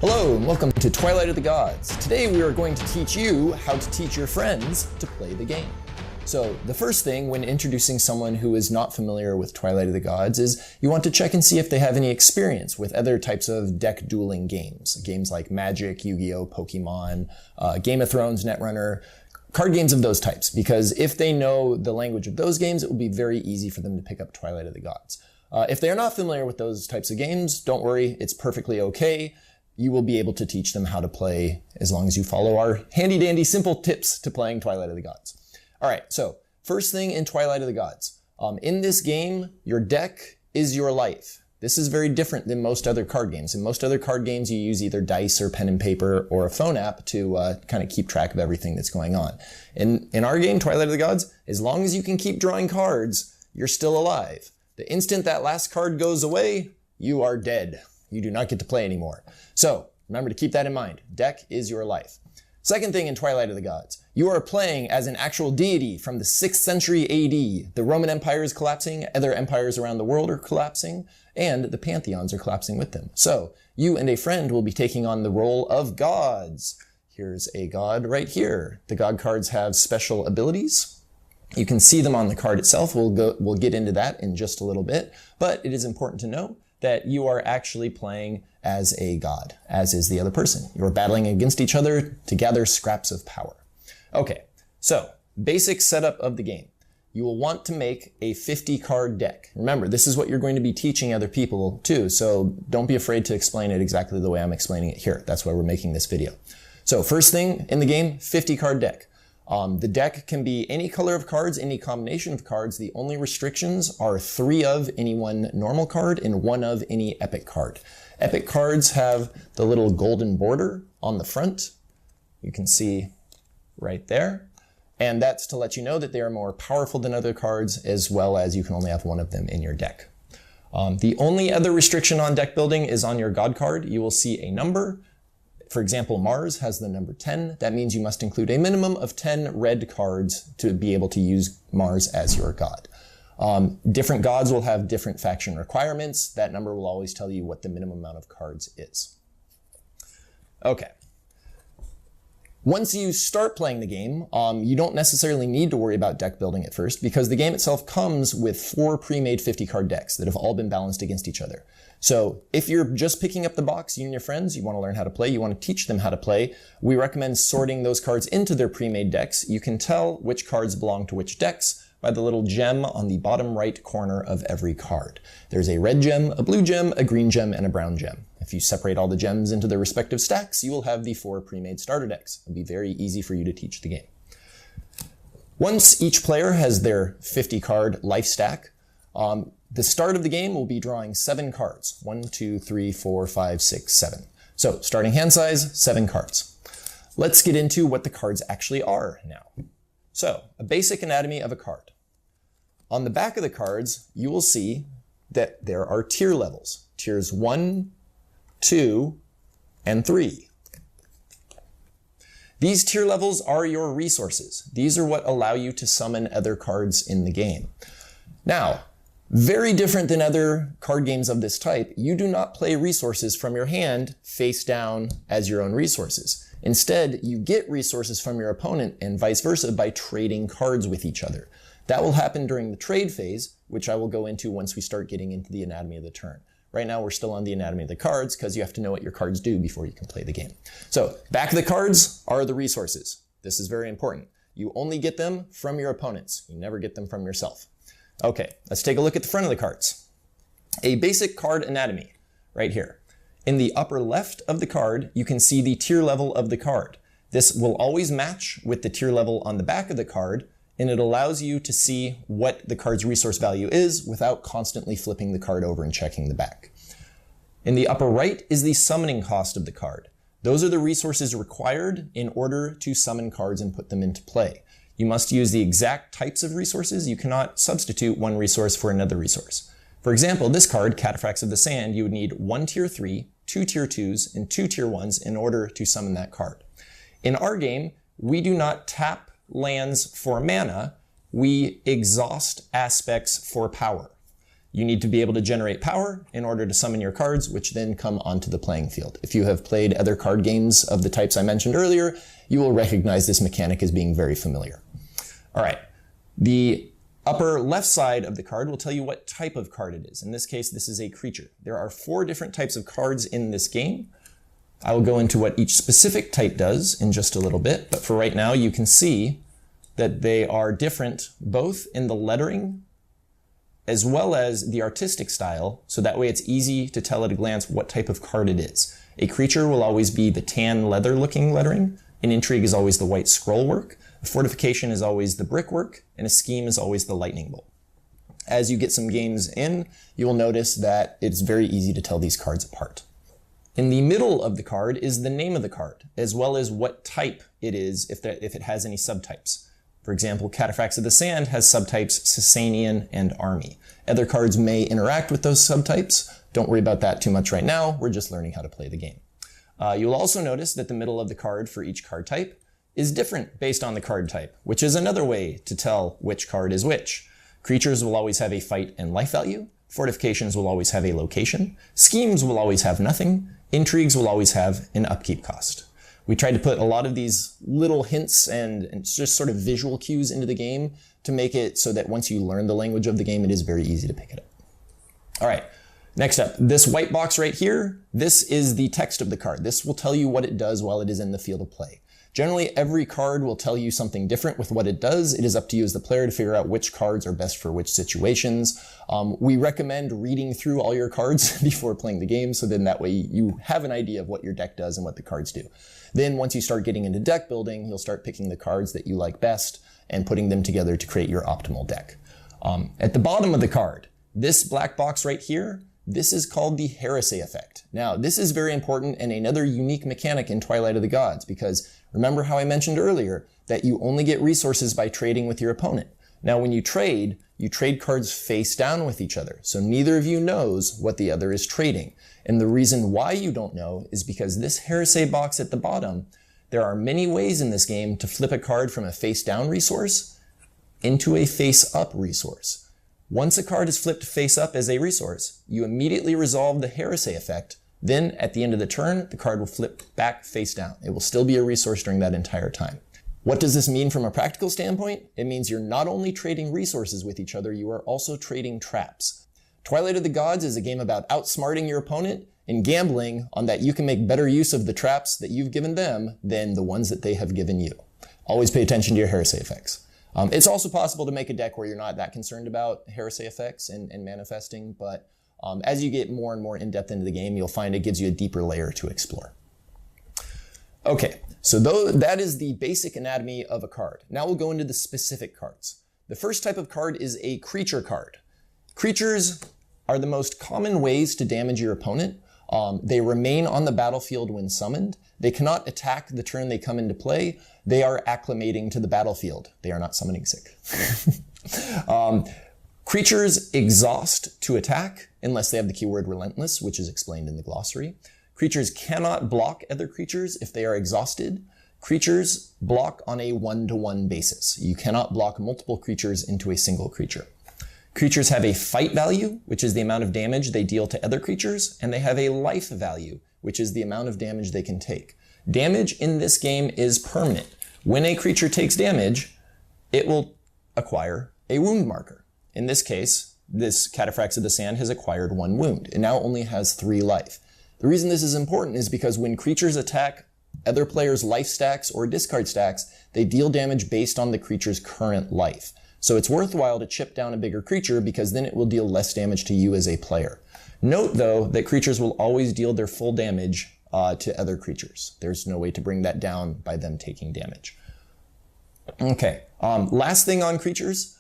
Hello and welcome to Twilight of the Gods. Today we are going to teach you how to teach your friends to play the game. So the first thing when introducing someone who is not familiar with Twilight of the Gods is you want to check and see if they have any experience with other types of deck dueling games. Games like Magic, Yu-Gi-Oh!, Pokemon, Game of Thrones, Netrunner, card games of those types. Because if they know the language of those games, it will be very easy for them to pick up Twilight of the Gods. If they are not familiar with those types of games, don't worry, it's perfectly okay. You will be able to teach them how to play as long as you follow our handy-dandy simple tips to playing Twilight of the Gods. All right, so first thing in Twilight of the Gods. In this game, your deck is your life. This is very different than most other card games. In most other card games, you use either dice or pen and paper or a phone app to kind of keep track of everything that's going on. In our game, Twilight of the Gods, as long as you can keep drawing cards, you're still alive. The instant that last card goes away, you are dead. You do not get to play anymore. So remember to keep that in mind. Deck is your life. Second thing in Twilight of the Gods, you are playing as an actual deity from the 6th century AD. The Roman Empire is collapsing, other empires around the world are collapsing, and the pantheons are collapsing with them. So you and a friend will be taking on the role of gods. Here's a god right here. The god cards have special abilities. You can see them on the card itself. We'll get into that in just a little bit, but it is important to know that you are actually playing as a god, as is the other person. You're battling against each other to gather scraps of power. Okay, so basic setup of the game. You will want to make a 50-card deck. Remember, this is what you're going to be teaching other people too, so don't be afraid to explain it exactly the way I'm explaining it here. That's why we're making this video. So first thing in the game, 50-card deck. The deck can be any color of cards, any combination of cards. The only restrictions are 3 of any one normal card and 1 of any epic card. Epic cards have the little golden border on the front. You can see right there. And that's to let you know that they are more powerful than other cards, as well as you can only have 1 of them in your deck. The only other restriction on deck building is on your god card. You will see a number. For example, Mars has the number 10. That means you must include a minimum of 10 red cards to be able to use Mars as your god. Different gods will have different faction requirements. That number will always tell you what the minimum amount of cards is. Okay. Once you start playing the game, you don't necessarily need to worry about deck building at first because the game itself comes with 4 pre-made 50-card decks that have all been balanced against each other. So if you're just picking up the box, you and your friends, you want to learn how to play, you want to teach them how to play, we recommend sorting those cards into their pre-made decks. You can tell which cards belong to which decks by the little gem on the bottom right corner of every card. There's a red gem, a blue gem, a green gem, and a brown gem. If you separate all the gems into their respective stacks, you will have the 4 pre-made starter decks. It'll be very easy for you to teach the game. Once each player has their 50-card life stack, the start of the game will be drawing 7 cards. 1, 2, 3, 4, 5, 6, 7. So starting hand size, 7 cards. Let's get into what the cards actually are now. So a basic anatomy of a card. On the back of the cards, you will see that there are tier levels. Tiers 1, 2, and 3. These tier levels are your resources. These are what allow you to summon other cards in the game. Now, very different than other card games of this type, you do not play resources from your hand face down as your own resources. Instead, you get resources from your opponent and vice versa by trading cards with each other. That will happen during the trade phase, which I will go into once we start getting into the anatomy of the turn. Right now, we're still on the anatomy of the cards because you have to know what your cards do before you can play the game. So, back of the cards are the resources. This is very important. You only get them from your opponents. You never get them from yourself. Okay, let's take a look at the front of the cards. A basic card anatomy, right here. In the upper left of the card, you can see the tier level of the card. This will always match with the tier level on the back of the card, and it allows you to see what the card's resource value is without constantly flipping the card over and checking the back. In the upper right is the summoning cost of the card. Those are the resources required in order to summon cards and put them into play. You must use the exact types of resources. You cannot substitute one resource for another resource. For example, this card, Cataphracts of the Sand, you would need 1 tier 3, 2 tier 2s, and 2 tier 1s in order to summon that card. In our game, we do not tap lands for mana, we exhaust aspects for power. You need to be able to generate power in order to summon your cards, which then come onto the playing field. If you have played other card games of the types I mentioned earlier, you will recognize this mechanic as being very familiar. All right, the upper left side of the card will tell you what type of card it is. In this case, this is a creature. There are 4 different types of cards in this game. I will go into what each specific type does in just a little bit, but for right now, you can see that they are different both in the lettering as well as the artistic style, so that way it's easy to tell at a glance what type of card it is. A creature will always be the tan leather looking lettering, an intrigue is always the white scroll work, a fortification is always the brickwork, and a scheme is always the lightning bolt. As you get some games in, you will notice that it's very easy to tell these cards apart. In the middle of the card is the name of the card, as well as what type it is if it has any subtypes. For example, Cataphracts of the Sand has subtypes Sasanian and Army. Other cards may interact with those subtypes. Don't worry about that too much right now. We're just learning how to play the game. You'll also notice that the middle of the card for each card type is different based on the card type, which is another way to tell which card is which. Creatures will always have a fight and life value. Fortifications will always have a location. Schemes will always have nothing. Intrigues will always have an upkeep cost. We tried to put a lot of these little hints and just sort of visual cues into the game to make it so that once you learn the language of the game, it is very easy to pick it up. All right, next up, this white box right here, this is the text of the card. This will tell you what it does while it is in the field of play. Generally, every card will tell you something different with what it does. It is up to you as the player to figure out which cards are best for which situations. We recommend reading through all your cards before playing the game, so then that way you have an idea of what your deck does and what the cards do. Then once you start getting into deck building, you'll start picking the cards that you like best and putting them together to create your optimal deck. At the bottom of the card, this black box right here, this is called the heresy effect. Now, this is very important and another unique mechanic in Twilight of the Gods, because remember how I mentioned earlier that you only get resources by trading with your opponent. Now, when you trade cards face down with each other, so neither of you knows what the other is trading. And the reason why you don't know is because this heresy box at the bottom, there are many ways in this game to flip a card from a face down resource into a face up resource. Once a card is flipped face up as a resource, you immediately resolve the heresy effect. Then at the end of the turn, the card will flip back face down. It will still be a resource during that entire time. What does this mean from a practical standpoint? It means you're not only trading resources with each other, you are also trading traps. Twilight of the Gods is a game about outsmarting your opponent and gambling on that you can make better use of the traps that you've given them than the ones that they have given you. Always pay attention to your heresy effects. It's also possible to make a deck where you're not that concerned about heresy effects and manifesting, but as you get more and more in-depth into the game, you'll find it gives you a deeper layer to explore. Okay, so that is the basic anatomy of a card. Now we'll go into the specific cards. The first type of card is a creature card. Creatures are the most common ways to damage your opponent. They remain on the battlefield when summoned. They cannot attack the turn they come into play. They are acclimating to the battlefield. They are not summoning sick. Creatures exhaust to attack unless they have the keyword relentless, which is explained in the glossary. Creatures cannot block other creatures if they are exhausted. Creatures block on a one-to-one basis. You cannot block multiple creatures into a single creature. Creatures have a fight value, which is the amount of damage they deal to other creatures, and they have a life value, which is the amount of damage they can take. Damage in this game is permanent. When a creature takes damage, it will acquire a wound marker. In this case, this Cataphracts of the Sand has acquired 1 wound. It now only has 3 life. The reason this is important is because when creatures attack other players' life stacks or discard stacks, they deal damage based on the creature's current life. So it's worthwhile to chip down a bigger creature because then it will deal less damage to you as a player. Note though that creatures will always deal their full damage to other creatures. There's no way to bring that down by them taking damage. Okay, last thing on creatures.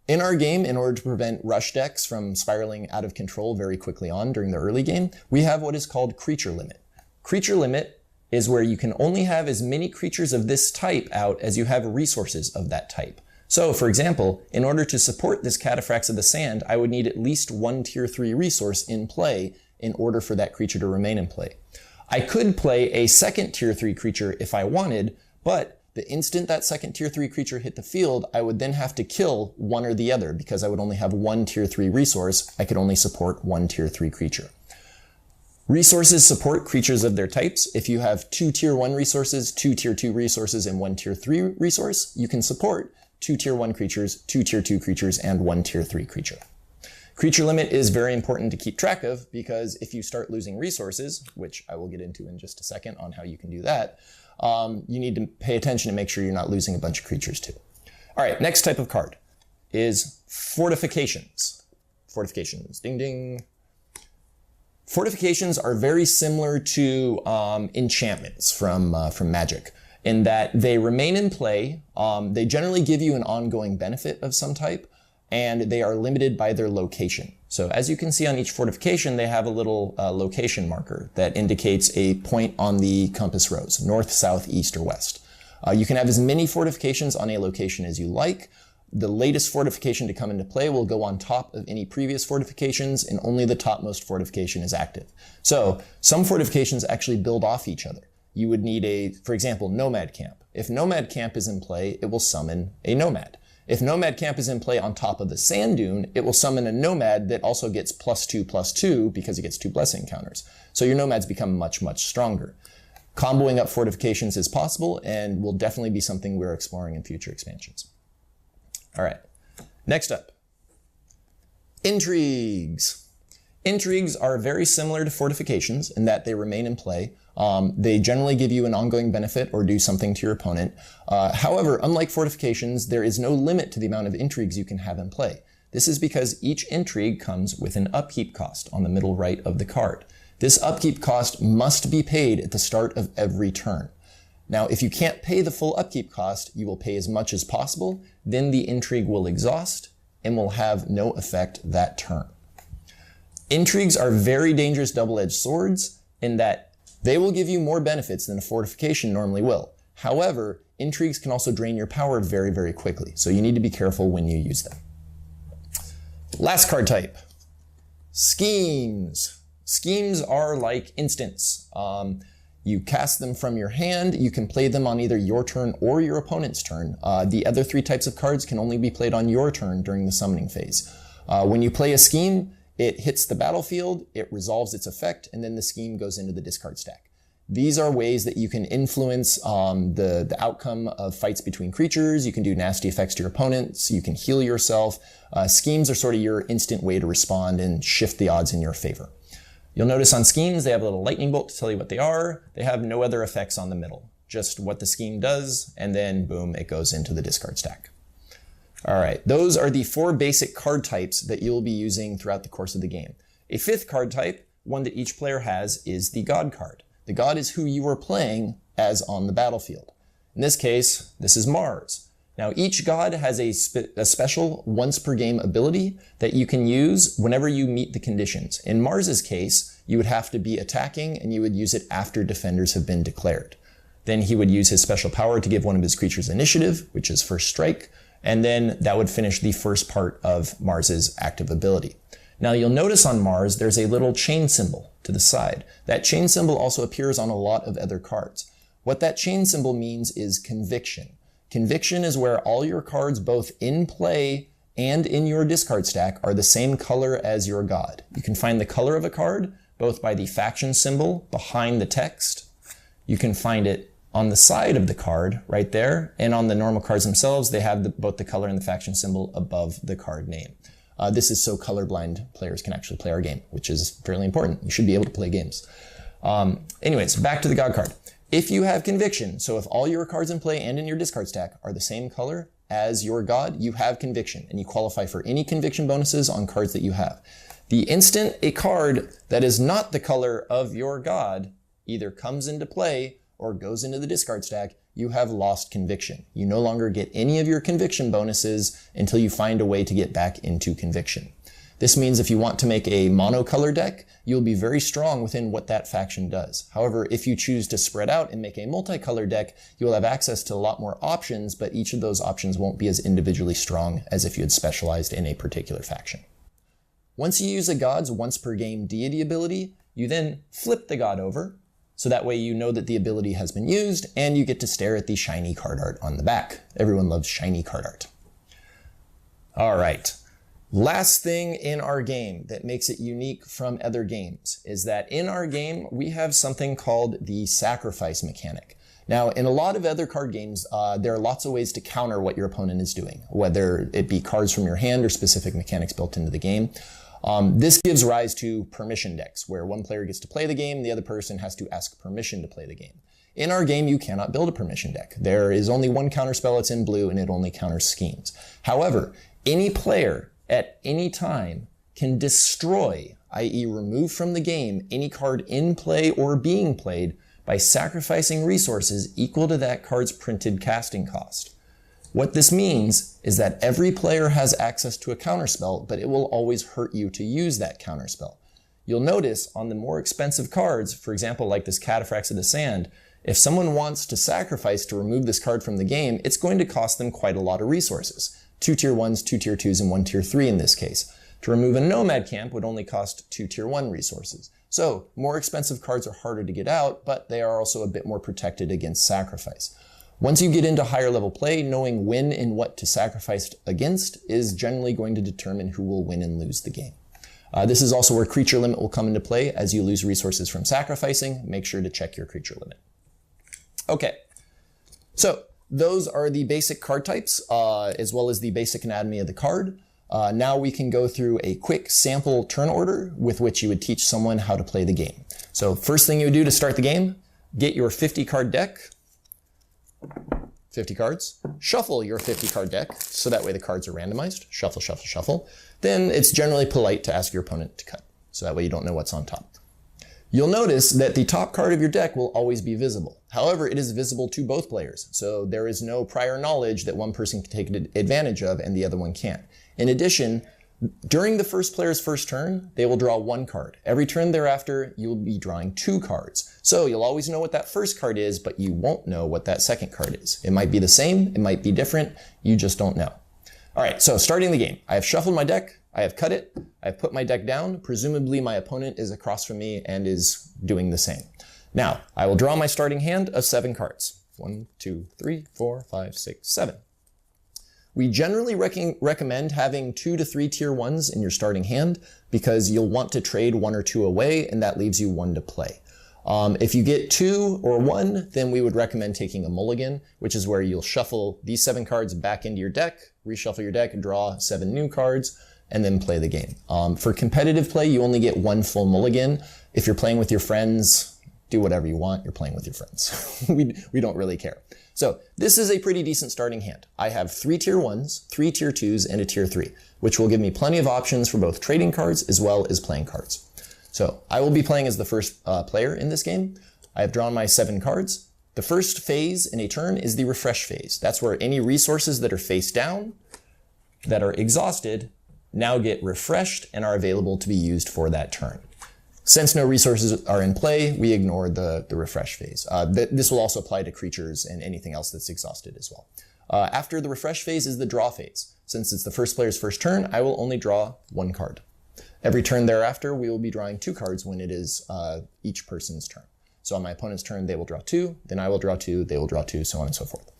In our game, in order to prevent rush decks from spiraling out of control very quickly on during the early game, we have what is called creature limit. Creature limit is where you can only have as many creatures of this type out as you have resources of that type. So, for example, in order to support this Cataphracts of the Sand, I would need at least 1 tier 3 resource in play in order for that creature to remain in play. I could play a second tier 3 creature if I wanted, but the instant that second tier 3 creature hit the field, I would then have to kill one or the other because I would only have one tier 3 resource. I could only support one tier 3 creature. Resources support creatures of their types. If you have 2 tier 1 resources, 2 tier 2 resources, and 1 tier 3 resource, you can support 2 tier 1 creatures, 2 tier 2 creatures, and 1 tier 3 creature. Creature limit is very important to keep track of because if you start losing resources, which I will get into in just a second on how you can do that, you need to pay attention to make sure you're not losing a bunch of creatures too. All right, next type of card is Fortifications. Fortifications, ding ding. Fortifications are very similar to enchantments from Magic in that they remain in play. They generally give you an ongoing benefit of some type, and they are limited by their location. So as you can see on each fortification, they have a little location marker that indicates a point on the compass rose, north, south, east, or west. You can have as many fortifications on a location as you like. The latest fortification to come into play will go on top of any previous fortifications, and only the topmost fortification is active. So some fortifications actually build off each other. You would need for example, Nomad Camp. If Nomad Camp is in play, it will summon a Nomad. If Nomad Camp is in play on top of the sand dune, it will summon a Nomad that also gets +2/+2 because it gets 2 blessing counters. So your Nomads become much, much stronger. Comboing up fortifications is possible and will definitely be something we're exploring in future expansions. All right, next up, Intrigues. Intrigues are very similar to fortifications in that they remain in play. They generally give you an ongoing benefit or do something to your opponent. However, unlike fortifications, there is no limit to the amount of intrigues you can have in play. This is because each intrigue comes with an upkeep cost on the middle right of the card. This upkeep cost must be paid at the start of every turn. Now, if you can't pay the full upkeep cost, you will pay as much as possible, then the intrigue will exhaust and will have no effect that turn. Intrigues are very dangerous double-edged swords in that they will give you more benefits than a fortification normally will. However, intrigues can also drain your power very, very quickly, so you need to be careful when you use them. Last card type, Schemes. Schemes are like instants. You cast them from your hand. You can play them on either your turn or your opponent's turn. The other 3 types of cards can only be played on your turn during the summoning phase. When you play a scheme, it hits the battlefield, it resolves its effect, and then the scheme goes into the discard stack. These are ways that you can influence the outcome of fights between creatures. You can do nasty effects to your opponents. You can heal yourself. Schemes are sort of your instant way to respond and shift the odds in your favor. You'll notice on schemes, they have a little lightning bolt to tell you what they are. They have no other effects on the middle, just what the scheme does, and then boom, it goes into the discard stack. All right, those are the 4 basic card types that you'll be using throughout the course of the game. A 5th card type, one that each player has, is the God card. The God is who you are playing as on the battlefield. In this case, this is Mars. Now, each God has a special once per game ability that you can use whenever you meet the conditions. In Mars's case, you would have to be attacking and you would use it after defenders have been declared. Then he would use his special power to give one of his creatures initiative, which is first strike, and then that would finish the first part of Mars's active ability. Now, you'll notice on Mars, there's a little chain symbol to the side. That chain symbol also appears on a lot of other cards. What that chain symbol means is conviction. Conviction is where all your cards, both in play and in your discard stack, are the same color as your God. You can find the color of a card both by the faction symbol behind the text. You can find it on the side of the card right there, and on the normal cards themselves, they have both the color and the faction symbol above the card name. This is so colorblind players can actually play our game, which is fairly important. You should be able to play games. Anyways, back to the God card. If you have conviction, so if all your cards in play and in your discard stack are the same color as your God, you have conviction, and you qualify for any conviction bonuses on cards that you have. The instant a card that is not the color of your God either comes into play or goes into the discard stack, you have lost conviction. You no longer get any of your conviction bonuses until you find a way to get back into conviction. This means if you want to make a monocolor deck, you'll be very strong within what that faction does. However, if you choose to spread out and make a multicolor deck, you'll have access to a lot more options, but each of those options won't be as individually strong as if you had specialized in a particular faction. Once you use a God's once per game deity ability, you then flip the God over, so that way you know that the ability has been used and you get to stare at the shiny card art on the back. Everyone loves shiny card art. All right. Last thing in our game that makes it unique from other games is that in our game, we have something called the sacrifice mechanic. Now, in a lot of other card games, there are lots of ways to counter what your opponent is doing, whether it be cards from your hand or specific mechanics built into the game. This gives rise to permission decks, where one player gets to play the game, the other person has to ask permission to play the game. In our game, you cannot build a permission deck. There is only one counterspell, it's in blue, and it only counters schemes. However, any player at any time can destroy, i.e. remove from the game, any card in play or being played by sacrificing resources equal to that card's printed casting cost. What this means is that every player has access to a counterspell, but it will always hurt you to use that counterspell. You'll notice on the more expensive cards, for example like this Cataphracts of the Sand, if someone wants to sacrifice to remove this card from the game, it's going to cost them quite a lot of resources. 2 tier 1s, 2 tier 2s, and 1 tier 3 in this case. To remove a Nomad Camp would only cost 2 tier 1 resources. So, more expensive cards are harder to get out, but they are also a bit more protected against sacrifice. Once you get into higher level play, knowing when and what to sacrifice against is generally going to determine who will win and lose the game. This is also where creature limit will come into play. As you lose resources from sacrificing, make sure to check your creature limit. Okay, so those are the basic card types, as well as the basic anatomy of the card. Now we can go through a quick sample turn order with which you would teach someone how to play the game. So first thing you would do to start the game, get your 50 card deck, 50 cards, shuffle your 50 card deck, so that way the cards are randomized, shuffle, shuffle, shuffle. Then it's generally polite to ask your opponent to cut, so that way you don't know what's on top. You'll notice that the top card of your deck will always be visible. However, it is visible to both players, so there is no prior knowledge that one person can take advantage of and the other one can't. In addition, during the first player's first turn, they will draw 1 card. Every turn thereafter, you will be drawing 2 cards. So you'll always know what that first card is, but you won't know what that second card is. It might be the same, it might be different, you just don't know. All right, so starting the game. I have shuffled my deck, I have cut it, I've put my deck down. Presumably my opponent is across from me and is doing the same. Now, I will draw my starting hand of 7 cards. 1, 2, 3, 4, 5, 6, 7. We generally recommend having 2 to 3 tier 1s in your starting hand because you'll want to trade 1 or 2 away and that leaves you 1 to play. If you get 2 or 1, then we would recommend taking a mulligan, which is where you'll shuffle these 7 cards back into your deck, reshuffle your deck, draw 7 new cards, and then play the game. For competitive play, you only get 1 full mulligan. If you're playing with your friends, do whatever you want, you're playing with your friends. we don't really care. So this is a pretty decent starting hand. I have 3 tier 1s, 3 tier 2s, and a tier 3, which will give me plenty of options for both trading cards as well as playing cards. So I will be playing as the first player in this game. I have drawn my 7 cards. The first phase in a turn is the refresh phase. That's where any resources that are face down, that are exhausted, now get refreshed and are available to be used for that turn. Since no resources are in play, we ignore the refresh phase. This will also apply to creatures and anything else that's exhausted as well. After the refresh phase is the draw phase. Since it's the first player's first turn, I will only draw 1 card. Every turn thereafter, we will be drawing 2 cards when it is each person's turn. So on my opponent's turn, they will draw 2, then I will draw 2, they will draw 2, so on and so forth.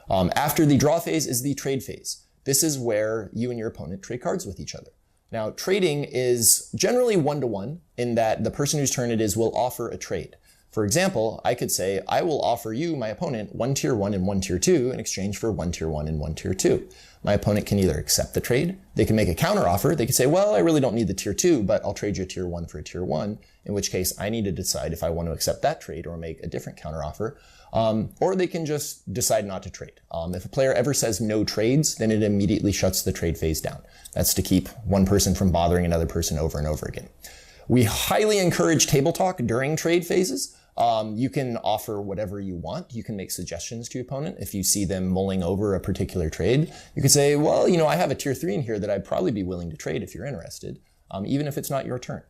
After the draw phase is the trade phase. This is where you and your opponent trade cards with each other. Now, trading is generally 1-to-1 in that the person whose turn it is will offer a trade. For example, I could say, I will offer you, my opponent, 1 tier 1 and 1 tier 2 in exchange for 1 tier 1 and 1 tier 2. My opponent can either accept the trade, they can make a counter offer, they could say, well, I really don't need the tier 2, but I'll trade you a tier 1 for a tier 1, in which case I need to decide if I want to accept that trade or make a different counter offer. Or they can just decide not to trade. If a player ever says no trades, then it immediately shuts the trade phase down. That's to keep one person from bothering another person over and over again. We highly encourage table talk during trade phases. You can offer whatever you want. You can make suggestions to your opponent. If you see them mulling over a particular trade, you could say, well, you know, I have a tier 3 in here that I'd probably be willing to trade if you're interested, even if it's not your turn.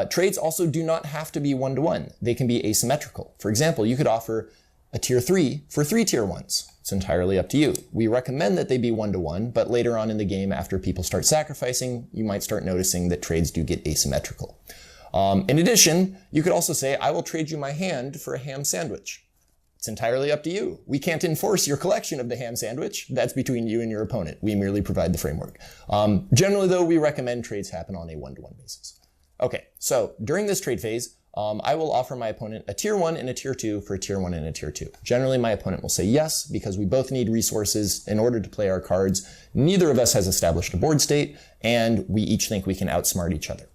Trades also do not have to be 1-to-1. They can be asymmetrical. For example, you could offer a tier 3 for 3 tier 1s. It's entirely up to you. We recommend that they be 1-to-1, but later on in the game, after people start sacrificing, you might start noticing that trades do get asymmetrical. In addition, you could also say, I will trade you my hand for a ham sandwich. It's entirely up to you. We can't enforce your collection of the ham sandwich. That's between you and your opponent. We merely provide the framework. Generally, though, we recommend trades happen on a one-to-one basis. Okay, so during this trade phase, I will offer my opponent a tier 1 and a tier 2 for a tier 1 and a tier 2. Generally, my opponent will say yes, because we both need resources in order to play our cards. Neither of us has established a board state, and we each think we can outsmart each other.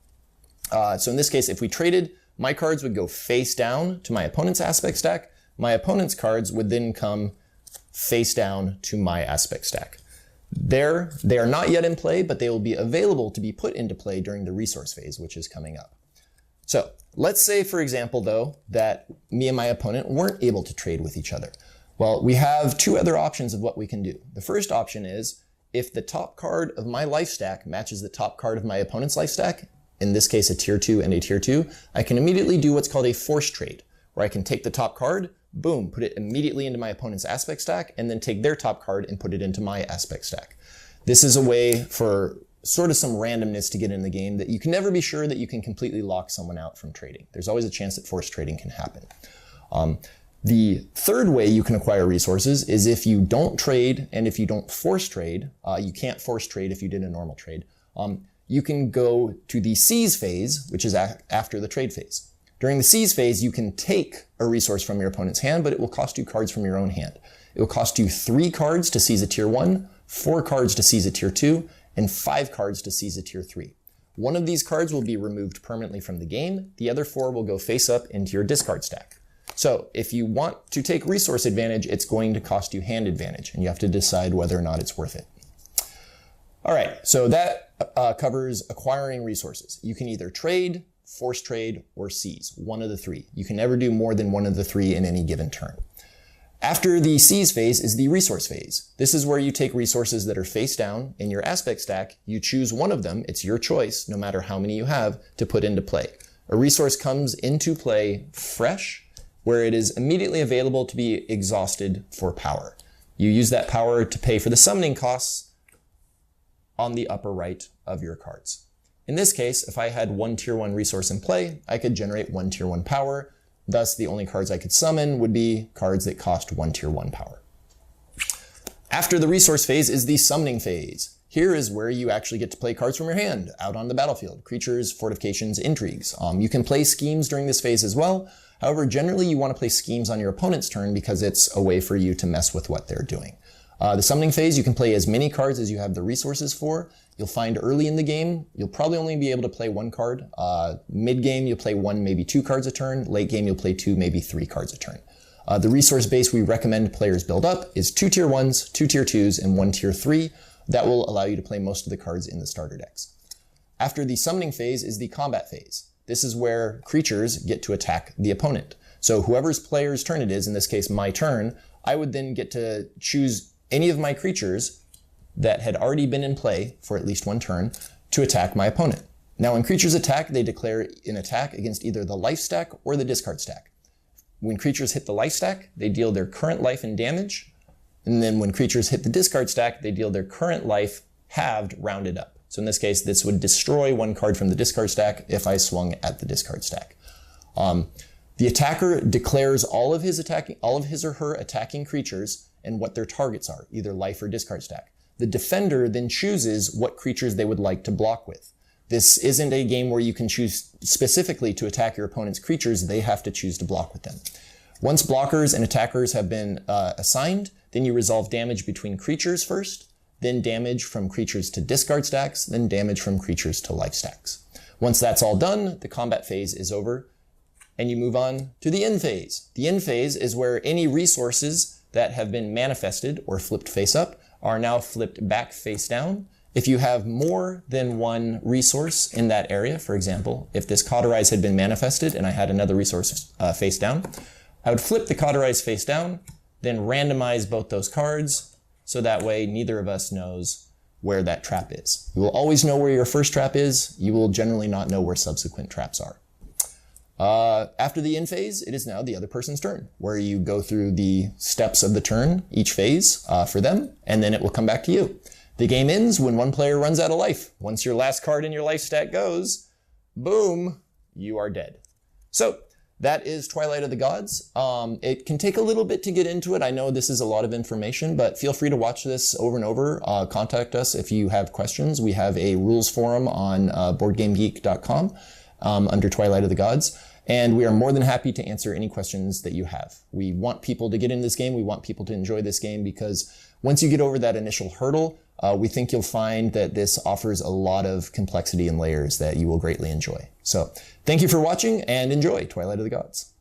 So in this case, if we traded, my cards would go face down to my opponent's aspect stack. My opponent's cards would then come face down to my aspect stack. They are not yet in play, but they will be available to be put into play during the resource phase, which is coming up. So let's say, for example, though, that me and my opponent weren't able to trade with each other. Well, we have two other options of what we can do. The first option is if the top card of my life stack matches the top card of my opponent's life stack, in this case a tier 2 and a tier 2, I can immediately do what's called a force trade, where I can take the top card, boom, put it immediately into my opponent's aspect stack, and then take their top card and put it into my aspect stack. This is a way for sort of some randomness to get in the game that you can never be sure that you can completely lock someone out from trading. There's always a chance that force trading can happen. The third way you can acquire resources is if you don't trade and if you don't force trade. You can't force trade if you did a normal trade. You can go to the seize phase, which is after the trade phase. During the seize phase, you can take a resource from your opponent's hand, but it will cost you cards from your own hand. It will cost you 3 cards to seize a tier 1, 4 cards to seize a tier 2, and 5 cards to seize a tier 3. One of these cards will be removed permanently from the game. The other 4 will go face up into your discard stack. So if you want to take resource advantage, it's going to cost you hand advantage, and you have to decide whether or not it's worth it. All right, so that covers acquiring resources. You can either trade, force trade, or seize, one of the 3. You can never do more than one of the 3 in any given turn. After the seize phase is the resource phase. This is where you take resources that are face down in your aspect stack. You choose one of them, it's your choice, no matter how many you have, to put into play. A resource comes into play fresh, where it is immediately available to be exhausted for power. You use that power to pay for the summoning costs on the upper right of your cards. In this case, if I had one tier 1 resource in play, I could generate 1 tier 1 power. Thus, the only cards I could summon would be cards that cost 1 tier 1 power. After the resource phase is the summoning phase. Here is where you actually get to play cards from your hand out on the battlefield. Creatures, fortifications, intrigues. You can play schemes during this phase as well. However, generally you want to play schemes on your opponent's turn because it's a way for you to mess with what they're doing. The summoning phase, you can play as many cards as you have the resources for. You'll find early in the game, you'll probably only be able to play 1 card. Mid-game, you'll play 1, maybe 2 cards a turn. Late game, you'll play 2, maybe 3 cards a turn. The resource base we recommend players build up is 2 tier 1s, 2 tier 2s, and 1 tier 3. That will allow you to play most of the cards in the starter decks. After the summoning phase is the combat phase. This is where creatures get to attack the opponent. So whoever's player's turn it is, in this case my turn, I would then get to choose any of my creatures that had already been in play for at least 1 turn to attack my opponent. Now when creatures attack, they declare an attack against either the life stack or the discard stack. When creatures hit the life stack, they deal their current life and damage, and then when creatures hit the discard stack, they deal their current life halved, rounded up. So in this case, this would destroy 1 card from the discard stack if I swung at the discard stack. The attacker declares all of his or her attacking creatures and what their targets are, either life or discard stack. The defender then chooses what creatures they would like to block with. This isn't a game where you can choose specifically to attack your opponent's creatures, they have to choose to block with them. Once blockers and attackers have been assigned, then you resolve damage between creatures first, then damage from creatures to discard stacks, then damage from creatures to life stacks. Once that's all done, the combat phase is over, and you move on to the end phase. The end phase is where any resources that have been manifested or flipped face up are now flipped back face down. If you have more than 1 resource in that area, for example, if this cauterize had been manifested and I had another resource face down, I would flip the cauterize face down, then randomize both those cards, so that way neither of us knows where that trap is. You will always know where your first trap is. You will generally not know where subsequent traps are. After the end phase, it is now the other person's turn, where you go through the steps of the turn, each phase, for them, and then it will come back to you. The game ends when 1 player runs out of life. Once your last card in your life stack goes, boom, you are dead. So that is Twilight of the Gods. It can take a little bit to get into it. I know this is a lot of information, but feel free to watch this over and over. Contact us if you have questions. We have a rules forum on boardgamegeek.com under Twilight of the Gods. And we are more than happy to answer any questions that you have. We want people to get in this game. We want people to enjoy this game because once you get over that initial hurdle, we think you'll find that this offers a lot of complexity and layers that you will greatly enjoy. So thank you for watching and enjoy Twilight of the Gods.